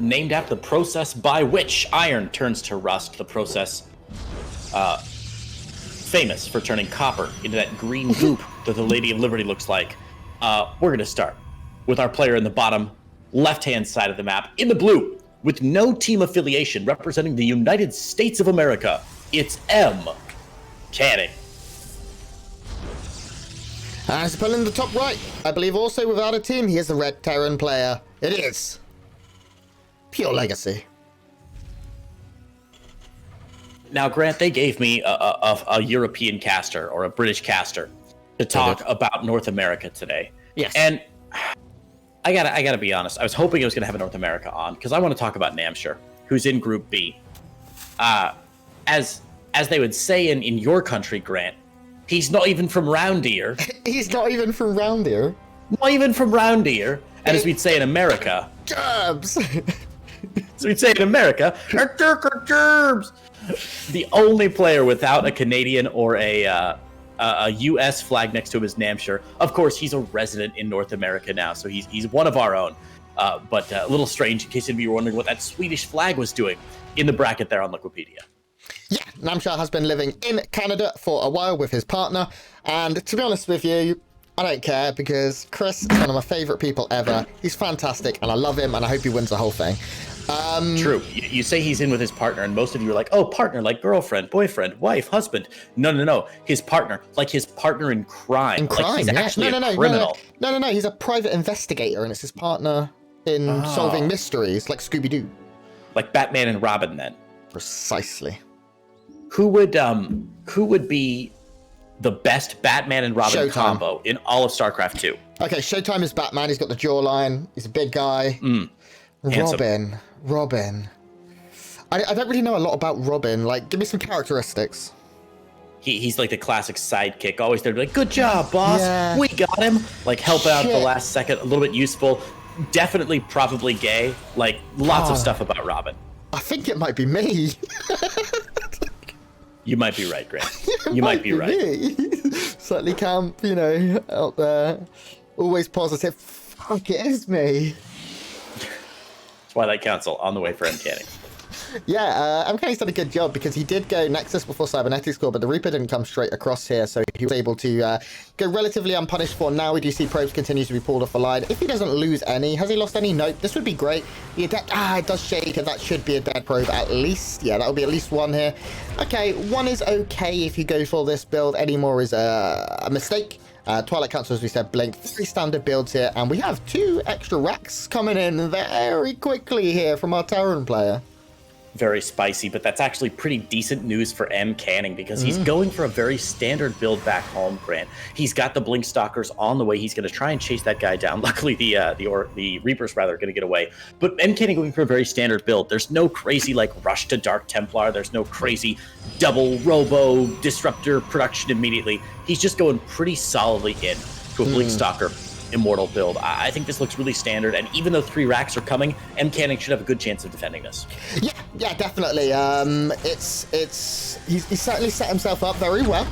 named after the process by which iron turns to rust, the process famous for turning copper into that green goop that the Lady of Liberty looks like. We're going to start with our player in the bottom left-hand side of the map. In the blue, with no team affiliation, representing the United States of America, it's MCanning. As put in the top right, I believe also without a team, he is the red Terran player. It is PureLegacy. Now, Grant, they gave me a European caster or a British caster to talk about North America today. Yes. And I gotta be honest. I was hoping I was gonna have a North America on because I want to talk about Namshur, who's in Group B. As they would say in your country, Grant, he's not even from round here. He's not even from round here. Not even from round here. And as we'd say in America, Gerbs. So we'd say in America, gerbs. The only player without a Canadian or a U.S. flag next to him is Namshur. Of course, he's a resident in North America now, so he's one of our own. But a little strange, in case any of you were wondering what that Swedish flag was doing in the bracket there on Wikipedia. Yeah, Namshur has been living in Canada for a while with his partner, and to be honest with you, I don't care because Chris is one of my favourite people ever. He's fantastic, and I love him, and I hope he wins the whole thing. True. You say he's in with his partner, and most of you are like, oh, partner, like girlfriend, boyfriend, wife, husband. No. His partner, like his partner in crime. In crime, like he's yeah. actually a criminal. No. He's a private investigator, and it's his partner in solving mysteries, like Scooby-Doo. Like Batman and Robin, then. Precisely. Who would be the best Batman and Robin combo in all of StarCraft 2? Okay, Showtime is Batman. He's got the jawline. He's a big guy. Robin. I don't really know a lot about Robin. Like, give me some characteristics. He's like the classic sidekick, always there to be like, good job, boss. Yeah. We got him. Like, help out at the last second, a little bit useful. Definitely, probably gay. Like, lots of stuff about Robin. I think it might be me. You might be right, Grant. You might be right. Slightly camp, out there. Always positive. Fuck, it is me. Twilight Council on the way for MCanning. Yeah, MCanning's done a good job because he did go Nexus before Cybernetics scored, but the Reaper didn't come straight across here, so he was able to go relatively unpunished for. Now we do see probes continue to be pulled off the line. If he doesn't lose any, has he lost any? Nope. This would be great. The Adept, it does shake, and that should be a dead probe at least. Yeah, that'll be at least one here. Okay, one is okay if you go for this build. Any more is a mistake. Twilight Council, as we said, blink. 3 standard builds here, and we have 2 extra racks coming in very quickly here from our Terran player. Very spicy, but that's actually pretty decent news for MCanning because he's going for a very standard build back home, Grant. He's got the Blink Stalkers on the way. He's going to try and chase that guy down. Luckily, the Reapers, rather, are going to get away. But MCanning going for a very standard build. There's no crazy, like, rush to Dark Templar. There's no crazy double Robo Disruptor production immediately. He's just going pretty solidly in to a Blink Stalker Immortal build. I think this looks really standard, and even though 3 racks are coming, MCanning should have a good chance of defending this. Yeah, definitely. He's certainly set himself up very well.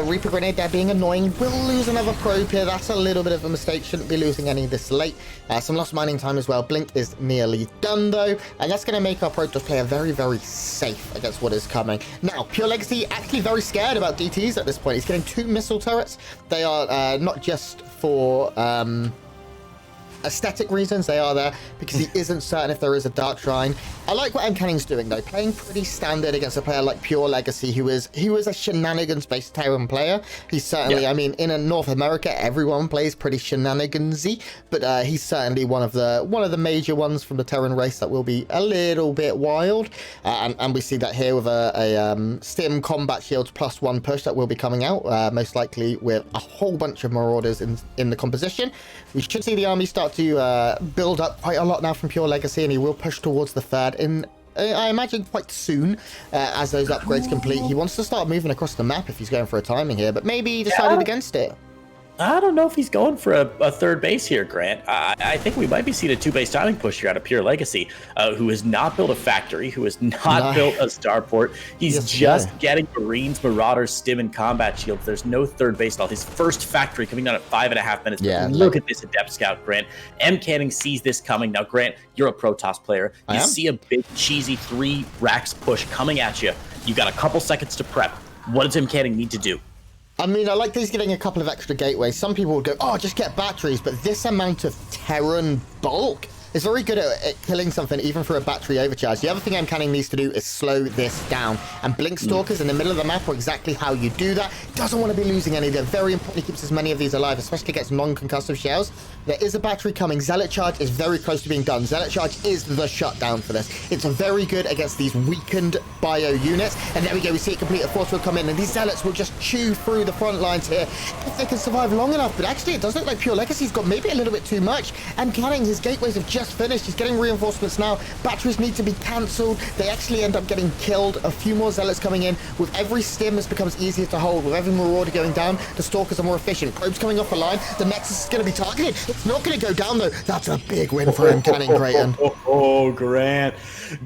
Reaper Grenade there being annoying. Will lose another probe here. That's a little bit of a mistake. Shouldn't be losing any this late. Some lost mining time as well. Blink is nearly done though, and that's going to make our Probe player very, very safe against what is coming. Now, PureLegacy actually very scared about DTs at this point. He's getting 2 missile turrets. They are not just for aesthetic reasons, they are there because he isn't certain if there is a Dark Shrine. I like what MCanning's doing though, playing pretty standard against a player like PureLegacy, who is a shenanigans-based Terran player. He's certainly, I mean, in North America, everyone plays pretty shenanigansy, but he's certainly one of the major ones from the Terran race that will be a little bit wild. And we see that here with a Stim Combat Shields +1 push that will be coming out, most likely with a whole bunch of Marauders in the composition. We should see the army start to build up quite a lot now from PureLegacy, and he will push towards the 3rd in, I imagine, quite soon as those upgrades complete. He wants to start moving across the map if he's going for a timing here, but maybe he decided against it. I don't know if he's going for a third base here, Grant. I think we might be seeing a two-base timing push here out of PureLegacy, who has not built a factory, who has not built a starport. He's just getting Marines, Marauders, Stim, and Combat Shields. There's no third base at all. His first factory coming down at 5.5 minutes. Yeah, look at this Adept Scout, Grant. MCanning sees this coming. Now, Grant, you're a Protoss player. You see a big, cheesy 3 racks push coming at you. You got a couple seconds to prep. What does MCanning need to do? I mean, I like that he's getting a couple of extra gateways. Some people would go, oh, just get batteries, but this amount of Terran bulk is very good at killing something, even for a battery overcharge. The other thing MCanning needs to do is slow this down. And Blink Stalkers in the middle of the map are exactly how you do that. Doesn't want to be losing any. They're very important. He keeps as many of these alive, especially against non-concussive shells. There is a battery coming. Zealot Charge is very close to being done. Zealot Charge is the shutdown for this. It's very good against these weakened bio units. And there we go. We see it complete. A force will come in, and these Zealots will just chew through the front lines here if they can survive long enough. But actually, it does look like PureLegacy's got maybe a little bit too much. MCanning, his gateways have just finished. He's getting reinforcements now. Batteries need to be cancelled. They actually end up getting killed. A few more Zealots coming in. With every Stim, this becomes easier to hold. With every Marauder going down, the Stalkers are more efficient. Probes coming off the line. The Nexus is going to be targeted. It's not going to go down, though. That's a big win for MCanning, Creighton. Oh, Grant.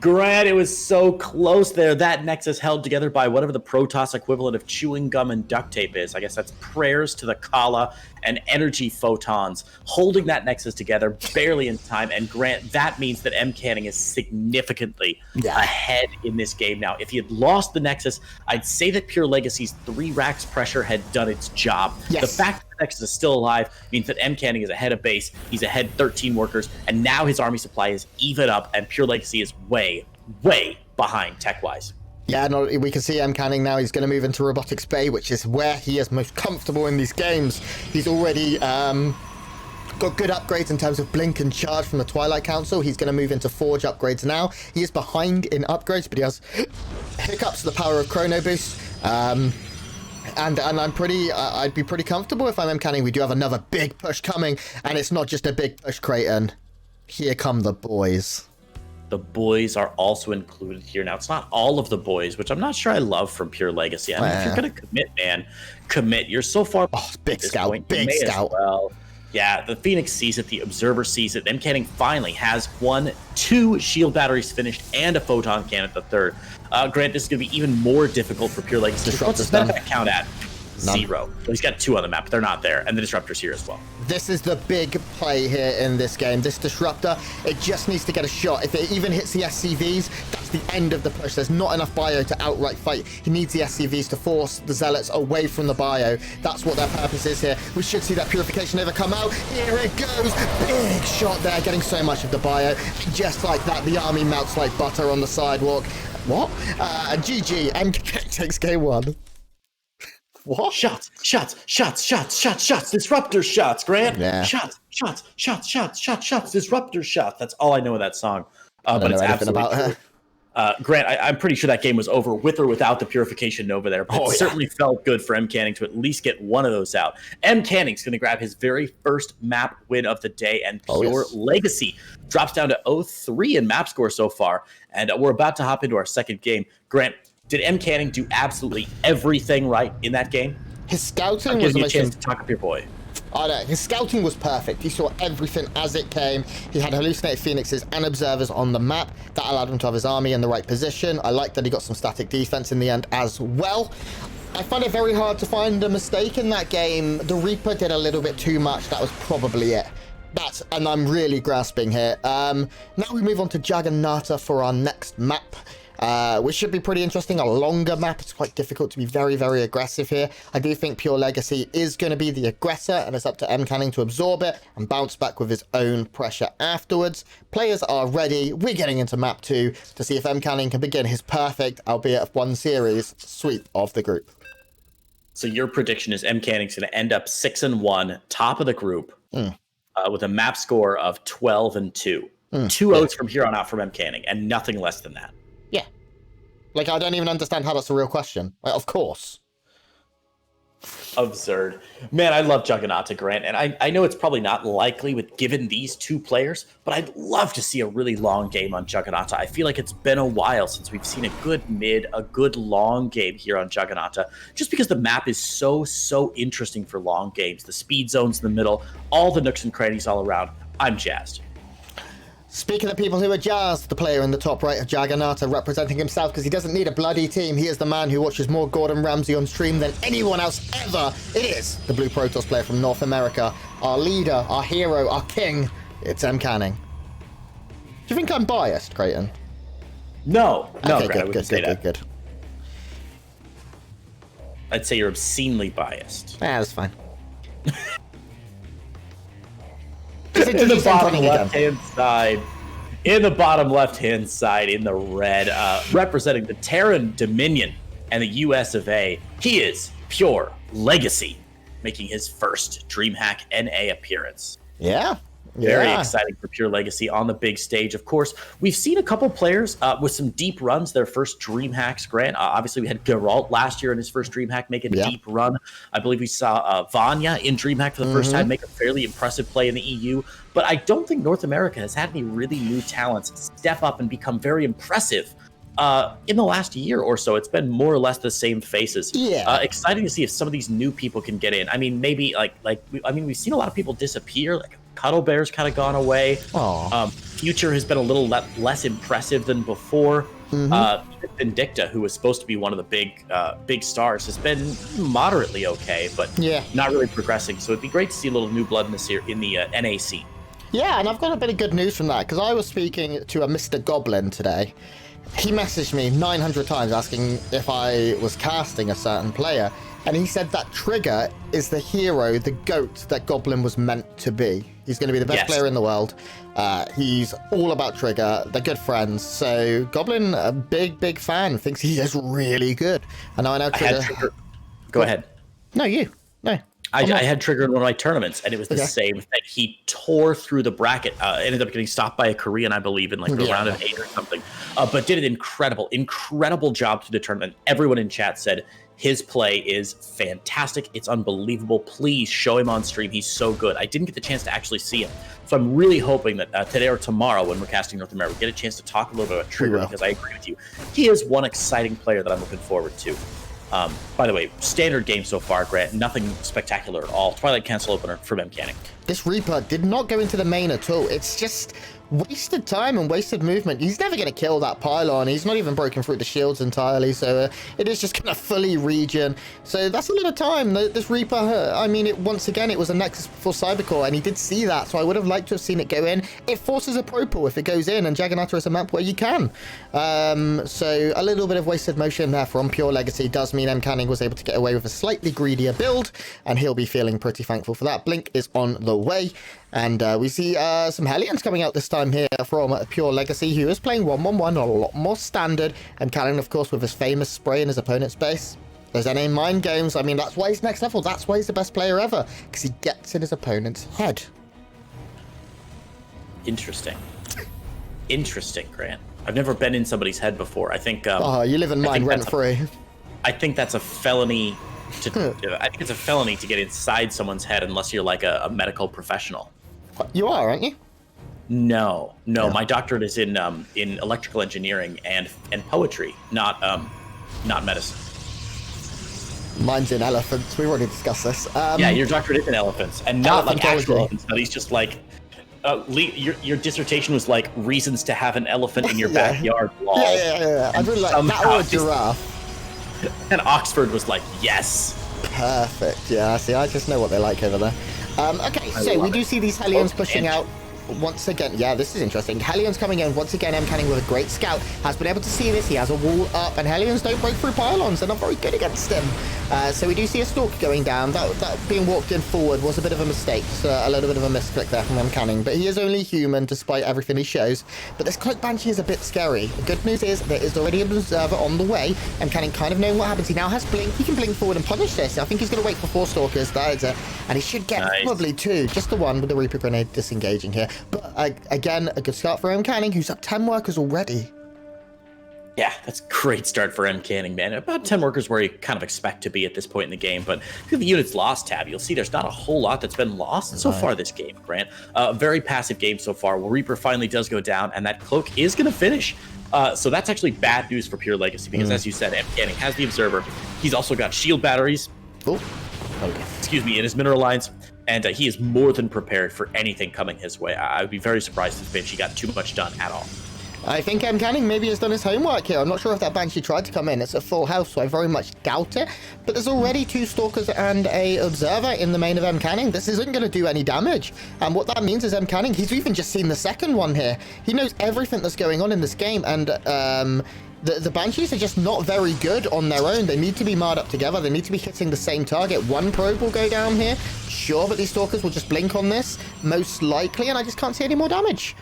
Grant, it was so close there. That Nexus held together by whatever the Protoss equivalent of chewing gum and duct tape is. I guess that's prayers to the Kala and energy photons, holding that Nexus together barely in time. And Grant, that means that MCanning is significantly ahead in this game now. If he had lost the Nexus, I'd say that PureLegacy's 3 racks pressure had done its job. The fact that the Nexus is still alive means that MCanning is ahead of base. He's ahead 13 workers, and now his army supply is even up, and PureLegacy is way, way behind tech-wise. Yeah, no, we can see MCanning now. He's going to move into Robotics Bay, which is where he is most comfortable in these games. He's already got good upgrades in terms of Blink and Charge from the Twilight Council. He's going to move into Forge upgrades now. He is behind in upgrades, but he has hiccups to the power of Chrono Boost. And I'm pretty, I'd be pretty comfortable if I'm MCanning. We do have another big push coming, and it's not just a big push, Creighton. Here come the boys. The boys are also included here. Now, it's not all of the boys, which I'm not sure I love from PureLegacy. I mean, if you're going to commit, man, commit. You're so far. Oh, big scout, big scout. Well. Yeah, the Phoenix sees it, the Observer sees it. MCanning finally has 2 shield batteries finished and a photon cannon at the third. Grant, this is going to be even more difficult for PureLegacy. What's that count at? None. 0. Well, he's got 2 on the map, but they're not there, and the Disruptor's here as well. This is the big play here in this game. This Disruptor, it just needs to get a shot. If it even hits the SCVs, that's the end of the push. There's not enough bio to outright fight. He needs the SCVs to force the Zealots away from the bio. That's what their purpose is here. We should see that Purification Nova come out. Here it goes. Big shot there, getting so much of the bio. Just like that, the army melts like butter on the sidewalk. What? GG, MCanning takes game 1. What? Shots, disruptor shots, Grant. Yeah. Shots, disruptor shots. That's all I know of that song. But it's absolutely about her. Grant, I'm pretty sure that game was over with or without the Purification Nova there, but it certainly felt good for MCanning to at least get one of those out. MCanning's going to grab his very first map win of the day, and PureLegacy drops down to 0-3 in map score so far, and we're about to hop into our second game. Grant, did MCanning do absolutely everything right in that game? His scouting I'm was giving you a chance to talk up your boy. Oh no, his scouting was perfect. He saw everything as it came. He had hallucinated phoenixes and observers on the map. That allowed him to have his army in the right position. I like that he got some static defense in the end as well. I find it very hard to find a mistake in that game. The Reaper did a little bit too much. That was probably it. And I'm really grasping here. Now we move on to Juggernaut for our next map. Which should be pretty interesting. A longer map. It's quite difficult to be very, very aggressive here. I do think PureLegacy is going to be the aggressor, and it's up to MCanning to absorb it and bounce back with his own pressure afterwards. Players are ready. We're getting into map 2 to see if MCanning can begin his perfect, albeit one series, sweep of the group. So your prediction is MCanning's going to end up 6-1, top of the group, with a map score of 12-2. 2 O's from here on out from MCanning, and nothing less than that. Yeah. Like, I don't even understand how that's a real question. Like, of course. Absurd. Man, I love Juggernaut, Grant, and I know it's probably not likely with given these two players, but I'd love to see a really long game on Juggernaut. I feel like it's been a while since we've seen a good mid, a good long game here on Juggernaut, just because the map is so interesting for long games. The speed zones in the middle, all the nooks and crannies all around. I'm jazzed. Speaking of people who are jazzed, the player in the top right of Juggernaut representing himself because he doesn't need a bloody team. He is the man who watches more Gordon Ramsay on stream than anyone else ever. It is the Blue Protoss player from North America, our leader, our hero, our king. It's MCanning. Do you think I'm biased, Creighton? No, okay, Grant, I wouldn't say that. Good. I'd say you're obscenely biased. Yeah, that's fine. In the bottom left-hand side, in the red, representing the Terran Dominion and the US of A, he is PureLegacy, making his first DreamHack NA appearance. Yeah. Very exciting for PureLegacy on the big stage. Of course, we've seen a couple players with some deep runs, their first DreamHacks, Grant. Obviously, we had Geralt last year in his first DreamHack make a deep run. I believe we saw Vanya in DreamHack for the first time make a fairly impressive play in the EU. But I don't think North America has had any really new talents step up and become very impressive in the last year or so. It's been more or less the same faces. Yeah. Exciting to see if some of these new people can get in. I mean, maybe we've seen a lot of people disappear. Like Cuddle Bear's kind of gone away. Future has been a little less impressive than before. Vindicta, who was supposed to be one of the big stars, has been moderately okay, but not really progressing. So it'd be great to see a little new blood in this year in the NAC. Yeah, and I've got a bit of good news from that because I was speaking to a Mr. Goblin today. He messaged me 900 times asking if I was casting a certain player, and he said that Trigger is the hero, the GOAT that Goblin was meant to be. He's going to be the best player in the world. He's all about Trigger. They're good friends. So Goblin, a big fan, thinks he is really good. And I know Trigger. Go ahead. No, you. No. I had Trigger in one of my tournaments, and it was the same thing. He tore through the bracket, ended up getting stopped by a Korean, I believe, in like the round of 8 or something, but did an incredible job through the tournament. Everyone in chat said his play is fantastic. It's unbelievable. Please show him on stream. He's so good. I didn't get the chance to actually see him. So I'm really hoping that today or tomorrow when we're casting North America, we get a chance to talk a little bit about Trigger because I agree with you. He is one exciting player that I'm looking forward to. By the way, standard game so far, Grant. Nothing spectacular at all. Twilight Cancel opener from MCanning. This Reaper did not go into the main at all. It's just wasted time and wasted movement. He's never going to kill that pylon. He's not even broken through the shields entirely, so it is just going to fully regen. So that's a lot of time. This Reaper, I mean, once again, it was a Nexus before Cybercore, and he did see that, so I would have liked to have seen it go in. It forces a Pro Pool if it goes in, and Juggernaut is a map where you can. So a little bit of wasted motion there from PureLegacy does mean MCanning was able to get away with a slightly greedier build, and he'll be feeling pretty thankful for that. Blink is on the way. And we see some Hellions coming out this time here from PureLegacy, who is playing 1-1-1, a lot more standard. And MCanning, of course, with his famous spray in his opponent's base. There's NA mind games. I mean, that's why he's next level. That's why he's the best player ever, because he gets in his opponent's head. Interesting, Grant. I've never been in somebody's head before. I think. You live in mine rent free. I think that's a felony. I think it's a felony to get inside someone's head unless you're like a medical professional. You are, aren't you? No. My doctorate is in electrical engineering and poetry, not medicine. Mine's in elephants. We've already discussed this. Yeah, your doctorate is in elephants, and not like actual elephant studies. Just like your dissertation was like reasons to have an elephant in your backyard. Lol. Yeah. I'd really like that or a giraffe. And Oxford was like, yes. Perfect. Yeah. See, I just know what they like over there. Okay, so we do see these Hellions pushing out once again. Yeah, this is interesting. Hellions coming in once again. MCanning with a great scout has been able to see this. He has a wall up, and Hellions don't break through pylons. They're not very good against him. So we do see a Stalker going down. That being walked in forward was a bit of a mistake. So a little bit of a misclick there from MCanning. But he is only human despite everything he shows. But this Cloak Banshee is a bit scary. The good news is there is already an observer on the way. MCanning kind of knowing what happens. He now has Blink. He can blink forward and punish this. I think he's going to wait for 4 Stalkers. That is it. And he should get probably 2. Just the 1 with the Reaper Grenade disengaging here. But again, a good start for MCanning, who's up 10 workers already. Yeah, that's a great start for MCanning, man. About 10 workers where you kind of expect to be at this point in the game. But if you have the units lost tab, you'll see there's not a whole lot that's been lost so far this game, Grant. Very passive game so far. Well, Reaper finally does go down, and that cloak is going to finish. So that's actually bad news for PureLegacy because, as you said, MCanning has the Observer. He's also got shield batteries. Oh, okay. Excuse me, in his mineral lines. And he is more than prepared for anything coming his way. I would be very surprised if Banshee got too much done at all. I think MCanning maybe has done his homework here. I'm not sure if that Banshee tried to come in. It's a full house, so I very much doubt it. But there's already 2 Stalkers and a Observer in the main of MCanning. This isn't going to do any damage. And what that means is MCanning, he's even just seen the second one here. He knows everything that's going on in this game. And the Banshees are just not very good on their own. They need to be marred up together. They need to be hitting the same target. One probe will go down here. Sure, but these Stalkers will just blink on this, most likely. And I just can't see any more damage.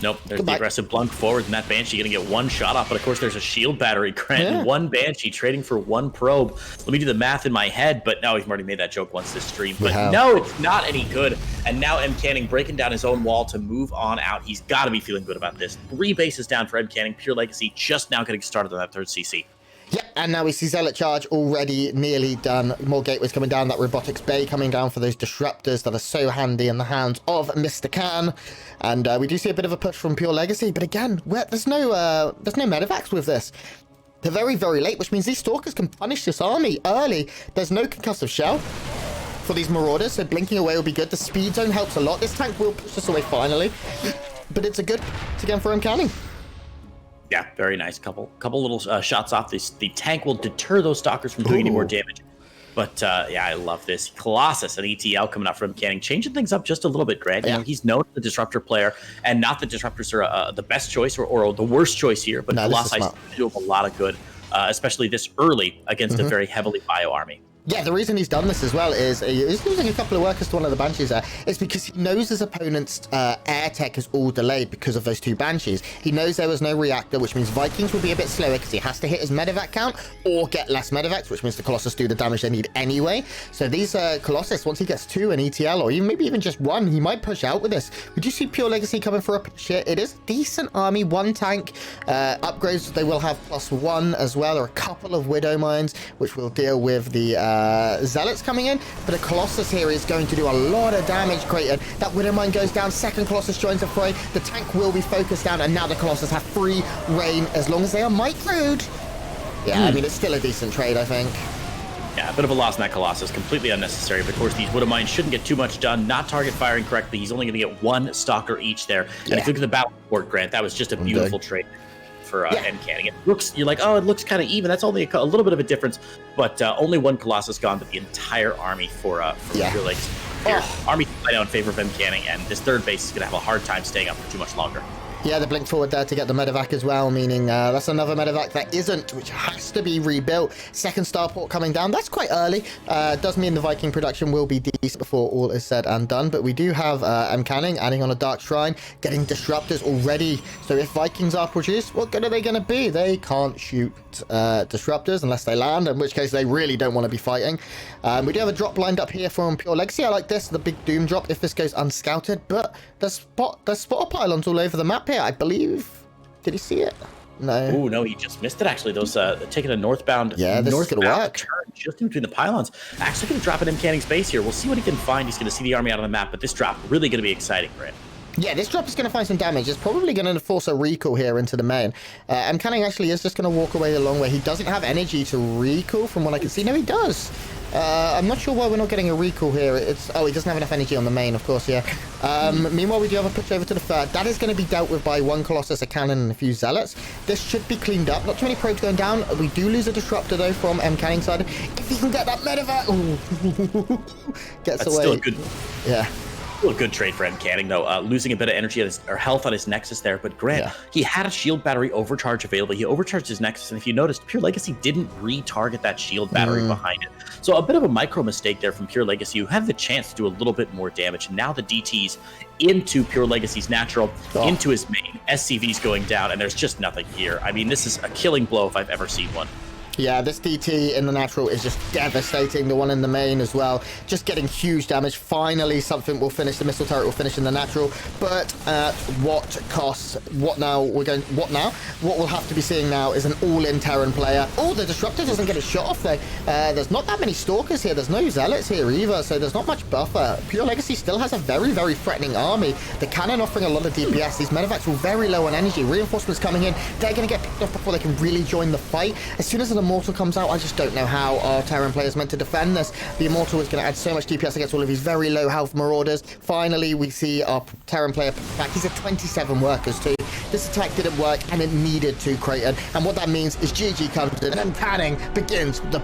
Nope, there's the aggressive blunk forward, and that Banshee going to get 1 shot off. But of course, there's a shield battery, Grant, 1 Banshee trading for 1 probe. Let me do the math in my head, but no, we've already made that joke once this stream. But no, it's not any good. And now MCanning breaking down his own wall to move on out. He's got to be feeling good about this. 3 bases down for MCanning. PureLegacy just now getting started on that 3rd CC. Yeah, and now we see Zealot Charge already nearly done. More gateways coming down, that Robotics Bay coming down for those disruptors that are so handy in the hands of Mr. Khan. And we do see a bit of a push from PureLegacy, but again, there's no medevacs with this. They're very, very late, which means these Stalkers can punish this army early. There's no concussive shell for these Marauders, so blinking away will be good. The speed zone helps a lot. This tank will push us away finally, but it's a good again for MCanning. Yeah, very nice. Couple little shots off. The tank will deter those Stalkers from doing any more damage. But yeah, I love this. Colossus and ETL coming up from MCanning, changing things up just a little bit, Grant. You know, he's known as the Disruptor player, and not that Disruptors are the best choice or the worst choice here, but Colossus do a lot of good, especially this early against a very heavily bio army. Yeah, the reason he's done this as well is he's losing a couple of workers to one of the Banshees there. It's because he knows his opponent's air tech is all delayed because of those 2 Banshees. He knows there was no reactor, which means Vikings will be a bit slower because he has to hit his medevac count or get less medevacs, which means the Colossus do the damage they need anyway. So these Colossus, once he gets 2 in ETL, or maybe even just 1, he might push out with this. We do see PureLegacy coming for a push here. It is a decent army, 1 tank. Upgrades, they will have +1 as well. There are a couple of Widow Mines, which will deal with the Zealots coming in, but a Colossus here is going to do a lot of damage created. That Widow Mine goes down, 2nd Colossus joins the fray. The tank will be focused down, and now the Colossus have free reign as long as they are microed. Yeah, I mean, it's still a decent trade, I think. Yeah, a bit of a loss in that Colossus, completely unnecessary. But of course, these Widow Mines shouldn't get too much done, not target firing correctly. He's only going to get 1 Stalker each there. And if you look at the battle report, Grant, that was just a beautiful trade for MCanning. It looks, you're like, oh, it looks kind of even. That's only a little bit of a difference, but only 1 Colossus gone, but the entire army for PureLegacy. Army down in favor of MCanning, and this 3rd base is going to have a hard time staying up for too much longer. Yeah, the blink forward there to get the medevac as well, meaning that's another medevac that isn't, which has to be rebuilt. 2nd starport coming down. That's quite early. Does mean the Viking production will be decent before all is said and done, but we do have MCanning adding on a Dark Shrine, getting Disruptors already. So if Vikings are produced, what good are they going to be? They can't shoot Disruptors unless they land, in which case they really don't want to be fighting. We do have a drop lined up here from PureLegacy. I like this, the big Doom drop if this goes unscouted, but there's spotter pylons all over the map here, I believe. Did he see it? No. Oh no, he just missed it. Actually, those taking a northbound. Yeah, this is gonna work. Turn just in between the pylons. Actually, going to drop an MCanning space here. We'll see what he can find. He's going to see the army out on the map, but this drop really going to be exciting for him. Yeah, this drop is going to find some damage. It's probably going to force a recall here into the main. MCanning actually is just going to walk away the long way. He doesn't have energy to recall from what I can see. No, he does. I'm not sure why we're not getting a recall here. He doesn't have enough energy on the main, of course, yeah. Meanwhile, we do have a push over to the 3rd. That is going to be dealt with by 1 Colossus, a cannon, and a few Zealots. This should be cleaned up. Not too many probes going down. We do lose a Disruptor, though, from MCanning side. If he can get that medevac... Gets away. Still a good... Yeah. Still a good trade for MCanning, though. Losing a bit of energy or health on his Nexus there, but Grant, he had a shield battery overcharge available. He overcharged his Nexus, and if you noticed, PureLegacy didn't retarget that shield battery behind it. So a bit of a micro mistake there from PureLegacy, who had the chance to do a little bit more damage. And now the DTs into PureLegacy's natural, into his main. SCV's going down, and there's just nothing here. I mean, this is a killing blow if I've ever seen one. Yeah, this DT in the natural is just devastating. The one in the main as well. Just getting huge damage. Finally, something will finish. The missile turret will finish in the natural. But at what cost? What now? What now? What we'll have to be seeing now is an all-in Terran player. Oh, the Disruptor doesn't get a shot off, though. There's not that many Stalkers here. There's no Zealots here either, so there's not much buffer. PureLegacy still has a very, very threatening army. The cannon offering a lot of DPS. These medevacs were very low on energy. Reinforcements coming in. They're going to get picked off before they can really join the fight. As soon as an Immortal comes out, I just don't know how our Terran player is meant to defend this. The Immortal is going to add so much DPS against all of these very low health Marauders. Finally, we see our Terran player back. He's at 27 workers too. This attack didn't work, and it needed to, Creighton. And what that means is GG comes in, and MCanning begins the